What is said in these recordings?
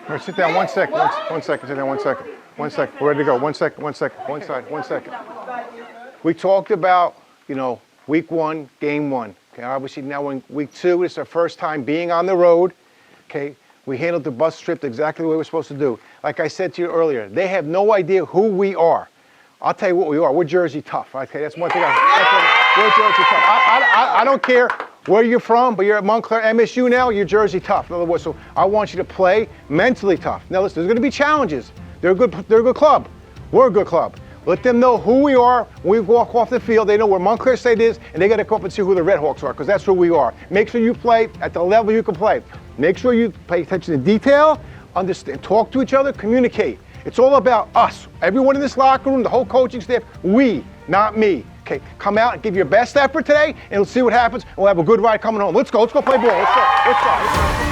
All right, sit down 1 second. One second. Sit down 1 second. 1 second. We're ready to go. 1 second. 1 second. One side. 1 second. We talked about, week 1, game 1. Okay, obviously now in week 2, it's our first time being on the road. Okay, we handled the bus trip exactly the way we're supposed to do. Like I said to you earlier, they have no idea who we are. I'll tell you what we are. We're Jersey tough. Okay, that's one thing. We're Jersey tough. I don't care where you're from, but you're at Montclair MSU now, you're Jersey tough. In other words, so I want you to play mentally tough. Now listen, there's going to be challenges. They're a good club. We're a good club. Let them know who we are when we walk off the field. They know where Montclair State is, and they got to come up and see who the Red Hawks are, because that's who we are. Make sure you play at the level you can play. Make sure you pay attention to detail, understand, talk to each other, communicate. It's all about us. Everyone in this locker room, the whole coaching staff, we, not me. Okay, come out and give your best effort today, and we'll see what happens, and we'll have a good ride coming home. Let's go play ball. Let's go.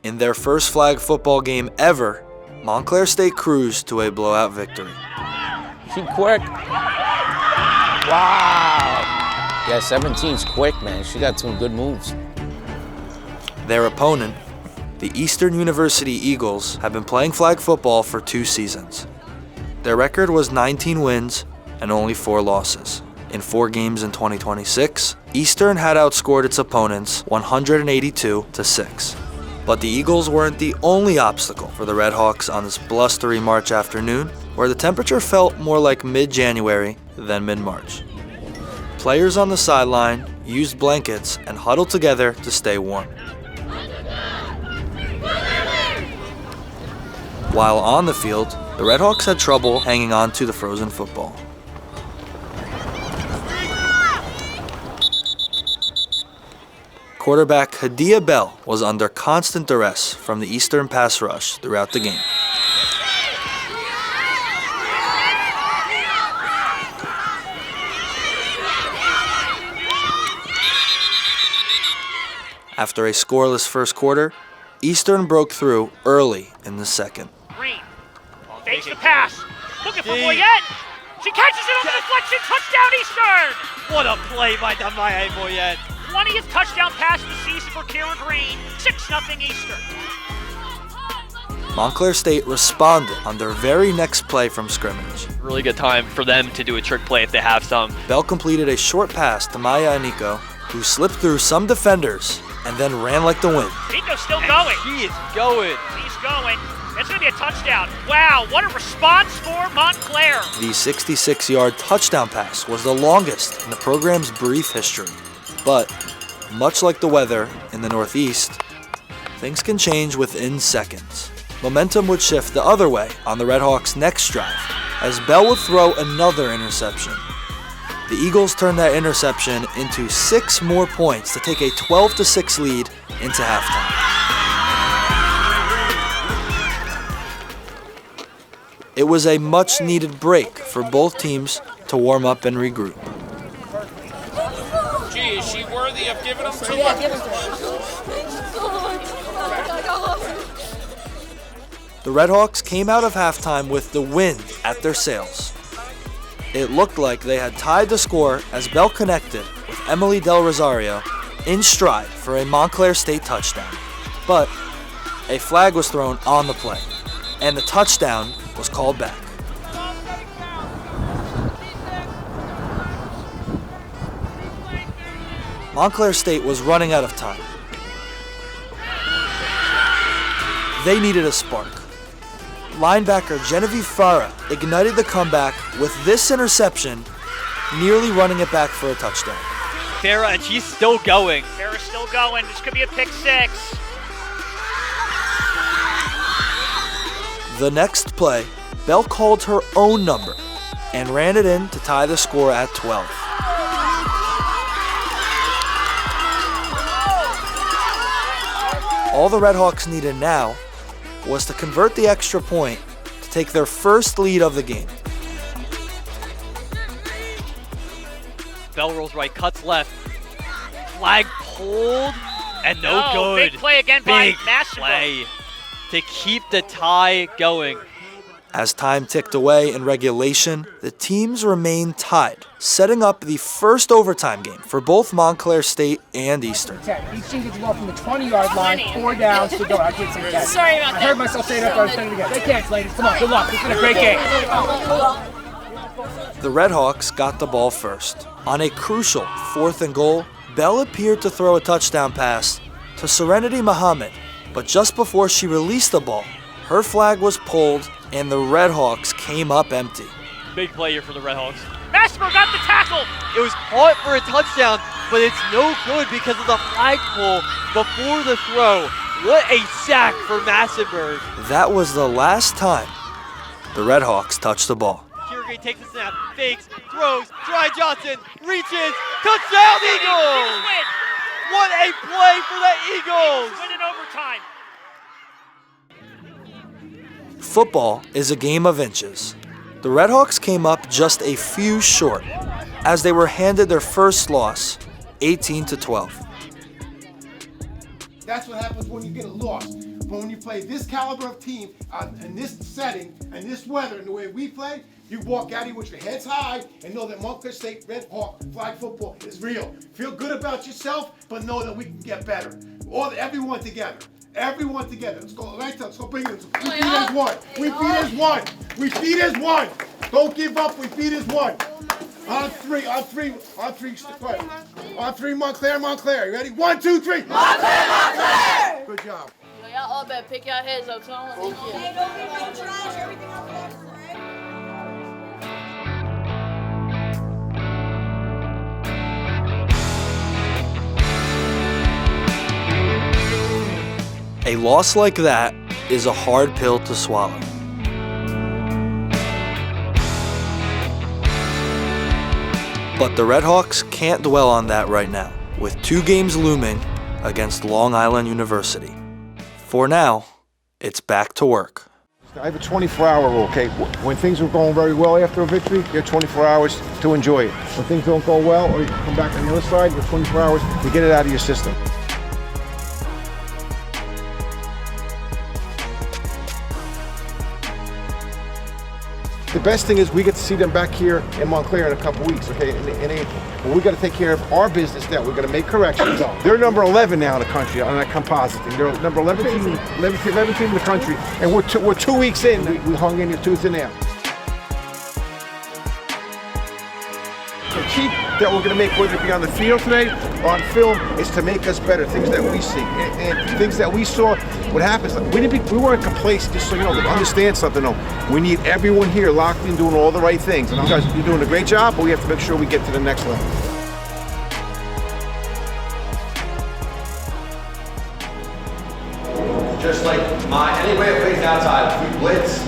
In their first flag football game ever, Montclair State cruised to a blowout victory. She quick. Wow. Yeah, 17's quick, man. She got some good moves. Their opponent, the Eastern University Eagles, have been playing flag football for 2 seasons. Their record was 19 wins and only 4 losses. In 4 games in 2026, Eastern had outscored its opponents 182-6. But the Eagles weren't the only obstacle for the Red Hawks on this blustery March afternoon, where the temperature felt more like mid-January than mid-March. Players on the sideline used blankets and huddled together to stay warm. While on the field, the Red Hawks had trouble hanging on to the frozen football. Quarterback Hadia Bell was under constant duress from the Eastern pass rush throughout the game. After a scoreless first quarter, Eastern broke through early in the second. Green fakes the pass, looking for Boyette. She catches it on the deflection, touchdown Eastern! What a play by Damaya Boyette. 20th touchdown pass of the season for Kara Green, 6-0 Eastern. Montclair State responded on their very next play from scrimmage. Really good time for them to do a trick play if they have some. Bell completed a short pass to Maya Aniko, who slipped through some defenders and then ran like the wind. Aniko's still going. He is going. He's going. It's going to be a touchdown. Wow, what a response for Montclair. The 66-yard touchdown pass was the longest in the program's brief history. But, much like the weather in the Northeast, things can change within seconds. Momentum would shift the other way on the Red Hawks' next drive, as Bell would throw another interception. The Eagles turned that interception into 6 more points to take a 12-6 lead into halftime. It was a much-needed break for both teams to warm up and regroup. Is she worthy of giving them to her? The Red Hawks came out of halftime with the wind at their sails. It looked like they had tied the score as Bell connected with Emily Del Rosario in stride for a Montclair State touchdown. But a flag was thrown on the play, and the touchdown was called back. Montclair State was running out of time. They needed a spark. Linebacker Genevie Farah ignited the comeback with this interception, nearly running it back for a touchdown. Farah, and she's still going. Farah's still going. This could be a pick 6. The next play, Bell called her own number and ran it in to tie the score at 12. All the Redhawks needed now was to convert the extra point to take their first lead of the game. Bell rolls right, cuts left. Flag pulled, and no good. Big play again by Big Massenburg. play to keep the tie going. As time ticked away in regulation, the teams remained tied, setting up the first overtime game for both Montclair State and Eastern. Each team gets the ball from the 20-yard line, 4 downs to go. I can't say 10. Sorry about that. I heard myself say it after I was saying it again. They can't, ladies. Come on, good luck. It's been a great game. The Redhawks got the ball first. On a crucial 4th and goal, Bell appeared to throw a touchdown pass to Serenity Muhammad, but just before she released the ball, her flag was pulled and the Redhawks came up empty. Big play here for the Redhawks. Massenburg got the tackle. It was caught for a touchdown, but it's no good because of the flag pull before the throw. What a sack for Massenburg. That was the last time the Redhawks touched the ball. Kirigate takes the snap, fakes, throws, Dry Johnson, reaches, touchdown Eagles! Win. What a play for the Eagles! Win in overtime. Football is a game of inches. The Redhawks came up just a few short as they were handed their first loss, 18-12. That's what happens when you get a loss. But when you play this caliber of team in this setting and this weather and the way we play, you walk out here with your heads high and know that Montclair State Red Hawk flag football is real. Feel good about yourself, but know that we can get better. Everyone together. Everyone together. Let's go. Let's go bring it. We beat as one. We beat as one. We beat as one. Don't give up. We beat as one. On three. Montclair. You ready? 1, 2, 3. Montclair. Good job. Y'all all better pick your heads up, Tone. A loss like that is a hard pill to swallow. But the Redhawks can't dwell on that right now, with 2 games looming against Long Island University. For now, it's back to work. I have a 24-hour rule, okay? When things are going very well after a victory, you have 24 hours to enjoy it. When things don't go well, or you come back on the other side, you have 24 hours to get it out of your system. The best thing is we get to see them back here in Montclair in a couple weeks, okay, in April. But we got to take care of our business now. We're going to make corrections. They're number 11 now in the country on that composite thing. They're number 11 team in the country, and we're 2 weeks in. We hung in your tooth and nail. The key that we're going to make, whether it be on the field today or on film, is to make us better. Things that we see and things that we saw. What happens? We weren't complacent. Just so you know, to understand something. No, we need everyone here locked in, doing all the right things. And guys, you're doing a great job, but we have to make sure we get to the next level. Just like any way it plays outside, if we blitz,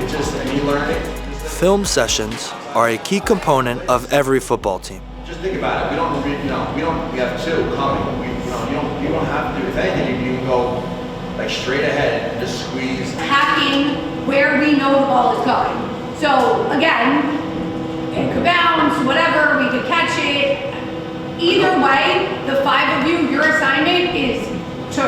it's just you learn it. Film sessions are a key component of every football team. Just think about it. We have 2 coming. You don't have to do anything. You can go like straight ahead and just squeeze. Hacking where we know the ball is going. So again, it could bounce, whatever, we could catch it. Either way, the 5 of you, your assignment is to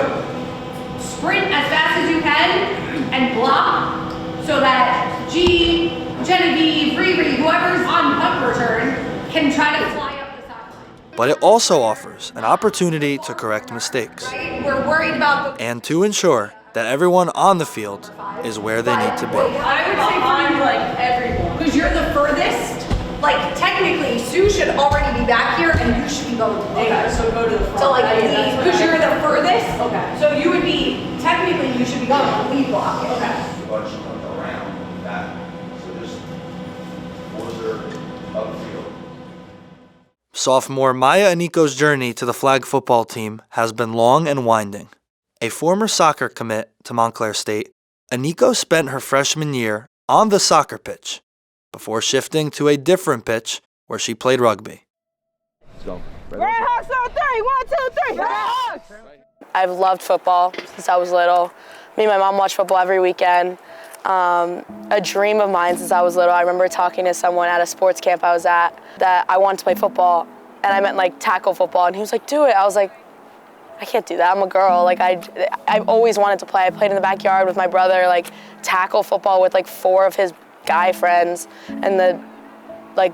sprint as fast as you can and block so that Genevie, Riri, whoever's on punt return can try to fly up the sideline. But it also offers an opportunity to correct mistakes. Right? We're worried about the... And to ensure that everyone on the field is where they need to be. I would say for you, like, everyone. Because you're the furthest. Like, technically, Sue should already be back here and you should be going to there. Okay, so go to the front. So, like, because you're the furthest. Okay. So you would be, technically, you should be going to the lead block. Okay. Bunch around that. So just closer up the field. Sophomore Maya Aniko's journey to the flag football team has been long and winding. A former soccer commit to Montclair State, Aniko spent her freshman year on the soccer pitch before shifting to a different pitch where she played rugby. Redhawks on 3, 1, 2, 3. Redhawks! I've loved football since I was little. Me and my mom watch football every weekend. A dream of mine since I was little. I remember talking to someone at a sports camp I was at that I wanted to play football, and I meant like tackle football, and he was like, do it. I was like, I can't do that, I'm a girl. Like I've always wanted to play. I played in the backyard with my brother, like tackle football with like 4 of his guy friends, and the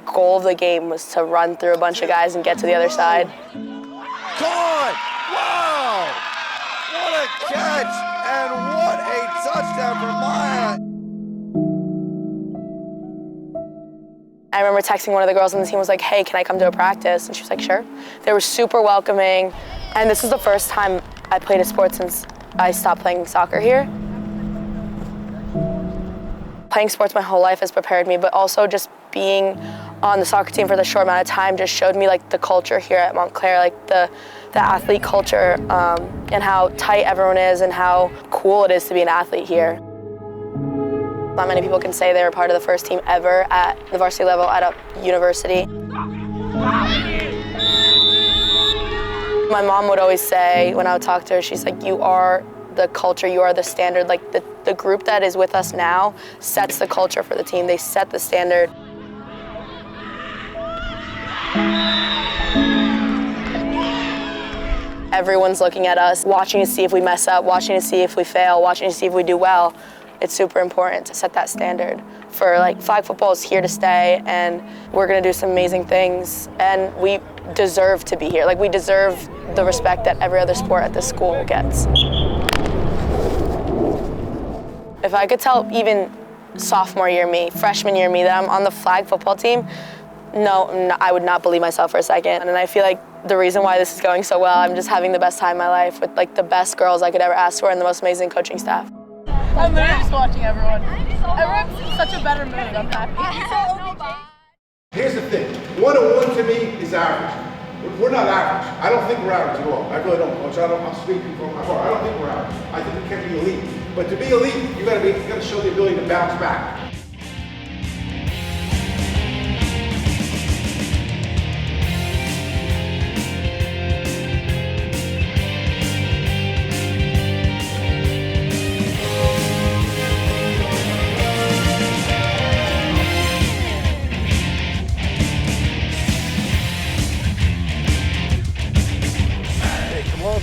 goal of the game was to run through a bunch of guys and get to the other side. Gone! Wow! What a catch and what a touchdown for Maya! I remember texting one of the girls on the team, was like, hey, can I come to a practice? And she was like, sure. They were super welcoming. And this is the first time I played a sport since I stopped playing soccer here. Playing sports my whole life has prepared me, but also just being on the soccer team for the short amount of time just showed me like the culture here at Montclair, like the athlete culture, and how tight everyone is and how cool it is to be an athlete here. Not many people can say they were part of the first team ever at the varsity level at a university. My mom would always say, when I would talk to her, she's like, you are the culture, you are the standard. Like the group that is with us now sets the culture for the team. They set the standard. Everyone's looking at us, watching to see if we mess up, watching to see if we fail, watching to see if we do well. It's super important to set that standard for flag football is here to stay, and we're gonna do some amazing things, and we deserve to be here. We deserve the respect that every other sport at this school gets. If I could tell even sophomore year me, freshman year me that I'm on the flag football team, no, I would not believe myself for a second. And I feel like the reason why this is going so well, I'm just having the best time in my life with the best girls I could ever ask for and the most amazing coaching staff. I'm literally just watching everyone. Everyone's in such a better mood. I'm happy. Here's the thing. 1-1 to me is average. We're not average. I don't think we're average at all. I really don't, Coach. I'm speaking from my heart. I don't think we're average. I think we can be elite. But to be elite, you gotta show the ability to bounce back.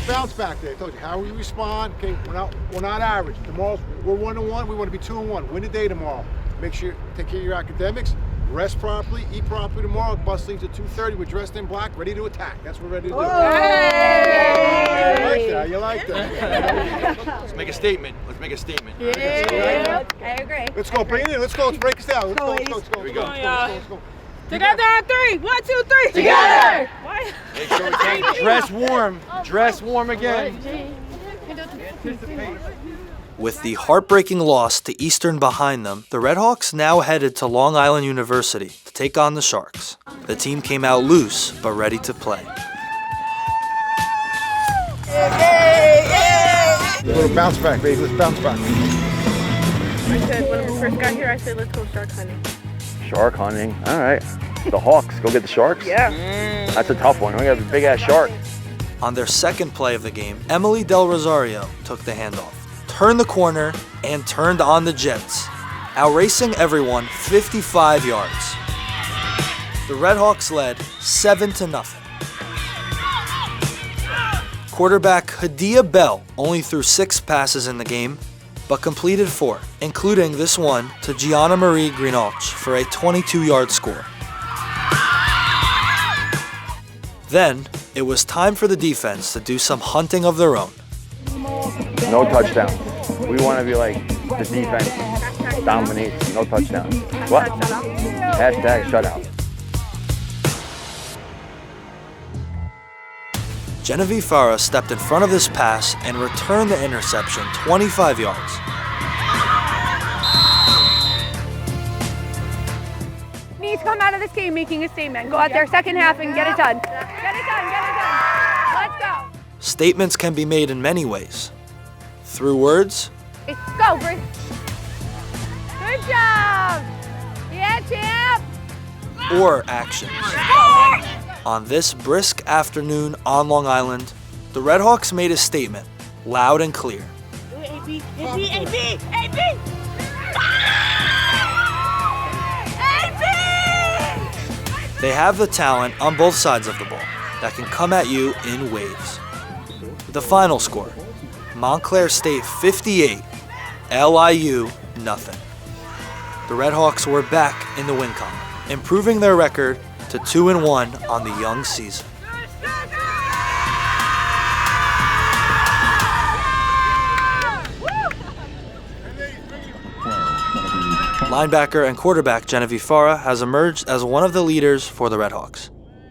Bounce back there. I told you how we respond. Okay, we're not average. Tomorrow we're 1-1. We want to be 2-1. Win the day tomorrow. Make sure you take care of your academics. Rest properly. Eat properly tomorrow. Bus leaves at 2:30. We're dressed in black, ready to attack. That's what we're ready to do. Hey! You like that? Let's make a statement. Let's make a statement. Yeah, I agree. Let's go. Bring it in. Let's go. Let's break this down. Let's go. Here we go. Let's go. Together on 3. 1, 2, 3. Together! Make sure we take dress warm. Dress warm again. With the heartbreaking loss to Eastern behind them, the Redhawks now headed to Long Island University to take on the Sharks. The team came out loose, but ready to play. Little bounce back, baby. Let's bounce back. I said when we first got here, I said let's go shark hunting. Shark hunting. All right. The Hawks. Go get the Sharks? Yeah. That's a tough one. We got a big-ass shark. On their second play of the game, Emily Del Rosario took the handoff, turned the corner, and turned on the Jets, outracing everyone 55 yards. The Redhawks led 7-0. Quarterback Hadia Bell only threw 6 passes in the game, but completed 4, including this one to Gianna Marie Greenalch for a 22-yard score. Then, it was time for the defense to do some hunting of their own. No touchdown. We want to be like the defense dominates. No touchdown. What? Hashtag shutout. Genevie Farah stepped in front of this pass and returned the interception 25 yards. Needs to come out of this game making a statement. Go out there second half and get it done. Get it done. Let's go. Statements can be made in many ways. Through words Go, Bree. Good job. Yeah, champ. or actions. On this brisk afternoon on Long Island, the Redhawks made a statement, loud and clear. They have the talent on both sides of the ball that can come at you in waves. The final score, Montclair State 58, LIU nothing. The Redhawks were back in the win column, improving their record to 2-1 on the young season. Linebacker and quarterback Genevie Farah has emerged as one of the leaders for the Redhawks.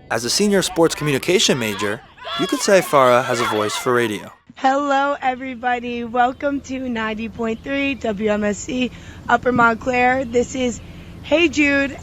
As a senior sports communication major, you could say Farah has a voice for radio. Hello, everybody. Welcome to 90.3 WMSC Upper Montclair. This is Hey Jude.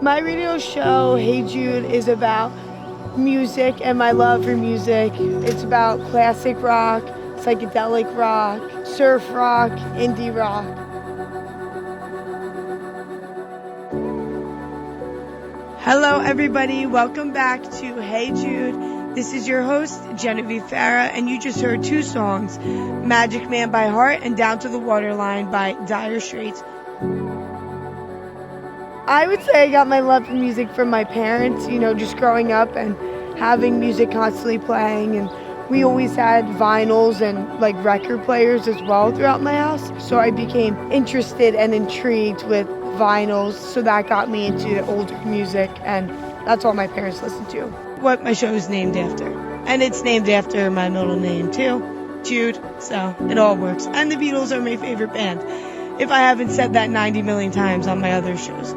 My radio show, Hey Jude, is about music and my love for music. It's about classic rock, psychedelic rock, surf rock, indie rock. Hello, everybody. Welcome back to Hey Jude. This is your host, Genevie Farah, and you just heard two songs, Magic Man by Heart and Down to the Waterline by Dire Straits. I would say I got my love for music from my parents, just growing up and having music constantly playing. And we always had vinyls and record players as well throughout my house. So I became interested and intrigued with vinyls. So that got me into older music, and that's all my parents listened to. What my show is named after. And it's named after my middle name too, Jude. So it all works. And the Beatles are my favorite band, if I haven't said that 90 million times on my other shows.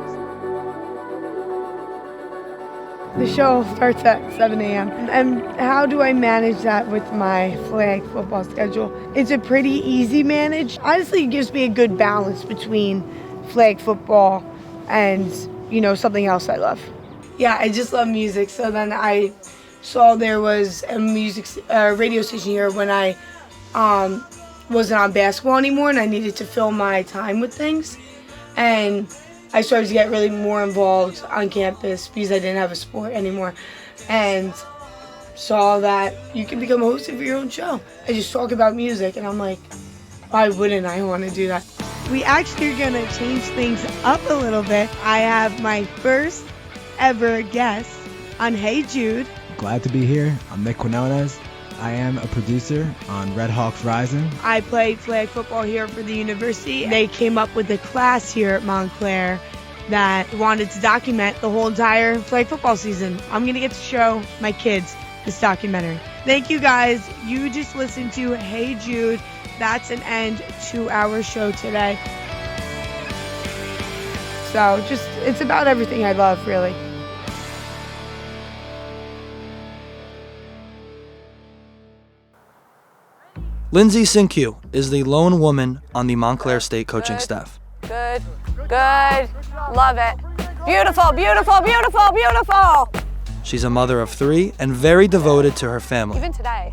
The show starts at 7 a.m. And how do I manage that with my flag football schedule? It's a pretty easy manage. Honestly, it gives me a good balance between flag football and, something else I love. Yeah, I just love music. So then I saw there was a radio station here when I wasn't on basketball anymore and I needed to fill my time with things. And I started to get really more involved on campus because I didn't have a sport anymore, and saw that you can become a host of your own show. I just talk about music, and I'm like, why wouldn't I want to do that? We actually are going to change things up a little bit. I have my first ever guest on Hey Jude. Glad to be here. I'm Nick Quinones. I am a producer on Redhawks Rising. I played flag football here for the university. They came up with a class here at Montclair that wanted to document the whole entire flag football season. I'm going to get to show my kids this documentary. Thank you, guys. You just listened to Hey Jude. That's an end to our show today. So it's about everything I love, really. Lindsay Sinque is the lone woman on the Montclair State coaching staff. Good. Love it. Beautiful, beautiful, beautiful, beautiful. She's a mother of 3 and very devoted to her family. Even today,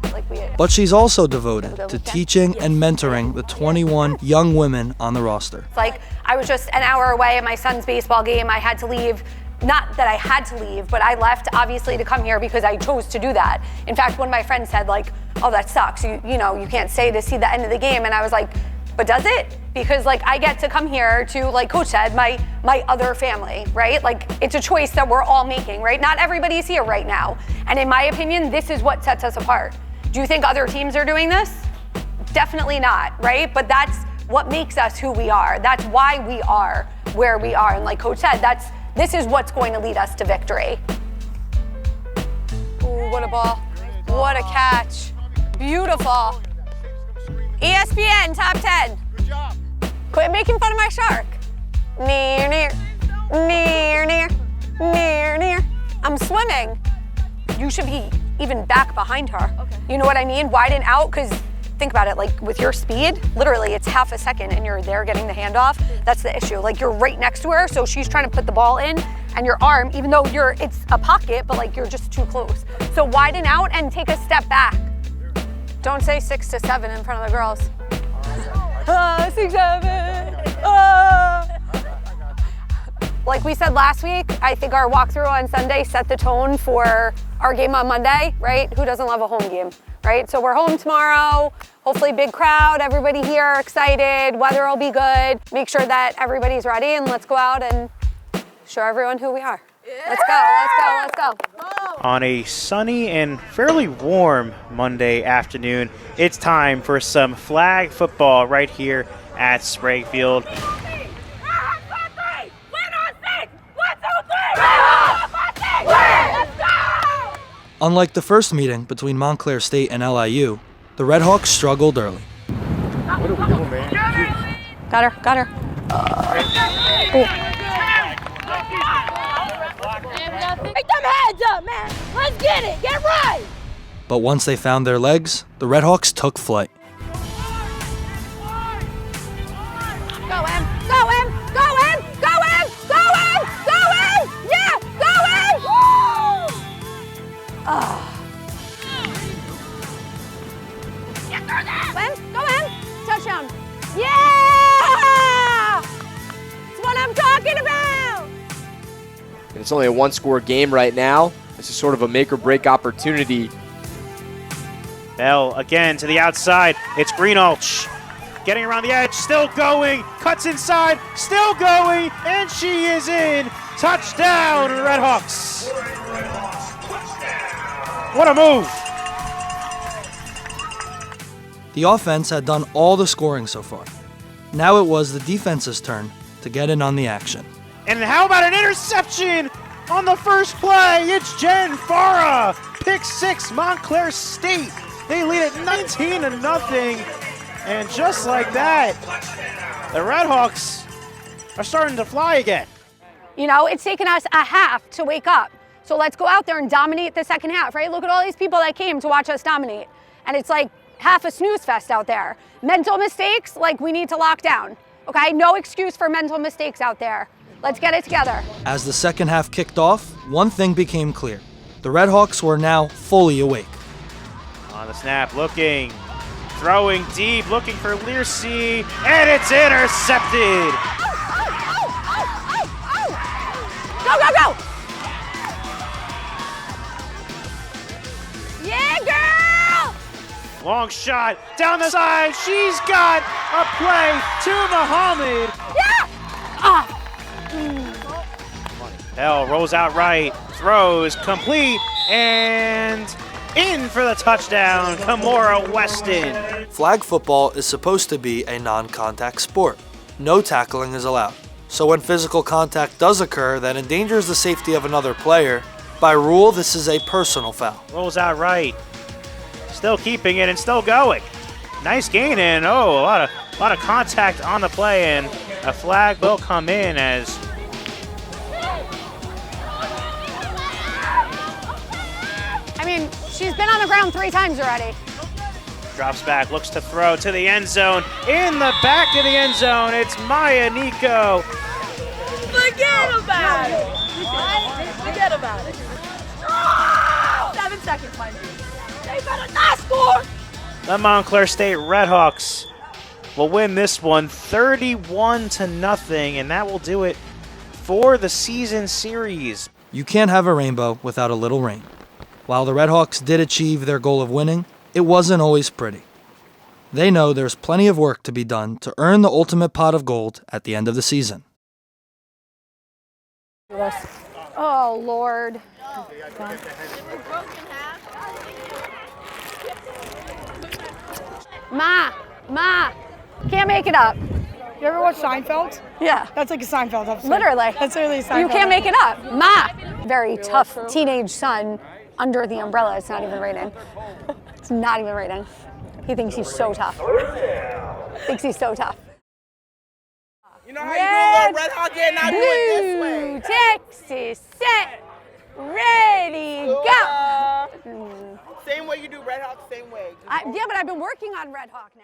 But she's also devoted to teaching and mentoring the 21 young women on the roster. It's I was just an hour away at my son's baseball game. I had to leave. Not that I had to leave, but I left obviously to come here because I chose to do that. In fact, one of my friends said oh, that sucks. You can't stay to see the end of the game. And I was like, but does it? Because I get to come here to, like Coach said, my other family, right? It's a choice that we're all making, right? Not everybody's here right now. And in my opinion, this is what sets us apart. Do you think other teams are doing this? Definitely not, right? But that's what makes us who we are. That's why we are where we are. And like Coach said, this is what's going to lead us to victory. Ooh, what a ball. What a catch. Beautiful. ESPN top 10. Good job. Quit making fun of my shark. Near, near, near, near, near, near. I'm swimming. You should be even back behind her. Okay. You know what I mean? Widen out, because think about it, like with your speed, literally it's half a second and you're there getting the handoff. That's the issue. Like you're right next to her, so she's trying to put the ball in, and your arm, even though it's a pocket, but like you're just too close. So widen out and take a step back. Don't say 6 to 7 in front of the girls. 6, 7. Like we said last week, I think our walkthrough on Sunday set the tone for our game on Monday, right? Who doesn't love a home game, right? So we're home tomorrow, hopefully big crowd, everybody here excited, weather will be good. Make sure that everybody's ready, and let's go out and show everyone who we are. Let's go, let's go, let's go. On a sunny and fairly warm Monday afternoon, it's time for some flag football right here at Sprague Field. Unlike the first meeting between Montclair State and LIU, the Redhawks struggled early. What are we doing, man? Got her, got her. Pick them heads up, man. Let's get it. Get right. But once they found their legs, the Redhawks took flight. Go in. Go in. Go in. Go in. Go in. Go in. Yeah. Go in. Woo. Get through that. Go in. Touchdown. Yeah. That's what I'm talking about. It's only a one-score game right now. This is sort of a make-or-break opportunity. Bell again to the outside. It's Greenalch getting around the edge, still going, cuts inside, still going, and she is in. Touchdown, Redhawks. What a move. The offense had done all the scoring so far. Now it was the defense's turn to get in on the action. And how about an interception on the first play? It's Genevie Farah. Pick 6, Montclair State. They lead at 19-0. And just like that, the Redhawks are starting to fly again. You know, it's taken us a half to wake up. So let's go out there and dominate the second half, right? Look at all these people that came to watch us dominate. And it's like half a snooze fest out there. Mental mistakes, like we need to lock down. Okay, no excuse for mental mistakes out there. Let's get it together. As the second half kicked off, one thing became clear. The Redhawks were now fully awake. On the snap, looking, throwing deep, looking for Learcy, and it's intercepted. Go, go, go! Yeah, girl! Long shot, down the side, she's got a play to Muhammad. Yeah! Ah! Bell rolls out right, throws, complete, and in for the touchdown, Kamora Weston. Flag football is supposed to be a non-contact sport. No tackling is allowed. So when physical contact does occur that endangers the safety of another player, by rule, this is a personal foul. Rolls out right, still keeping it and still going. Nice gain in. Oh, a lot of contact on the play, and a flag will come in as I mean, she's been on the ground 3 times already. drops back, looks to throw to the end zone. In the back of the end zone, it's Maya Nico. Forget about it. Forget about it. 7 seconds, mind you. They better not score. The Montclair State Redhawks will win this one 31-0, and that will do it for the season series. You can't have a rainbow without a little rain. While the Redhawks did achieve their goal of winning, it wasn't always pretty. They know there's plenty of work to be done to earn the ultimate pot of gold at the end of the season. Oh, Lord. Ma, can't make it up. You ever watch Seinfeld? Yeah. That's like a Seinfeld episode. Literally. That's literally a Seinfeld. You can't make it up. Ma. Very tough teenage son under the umbrella. It's not even raining. It's not even raining. He thinks he's so tough. Thinks he's so tough. You know how you do a little Red Hawk game? Now do it this way. Texas, set, ready, go. Same way you do Red Hawk, same way. Yeah, but I've been working on Red Hawk now.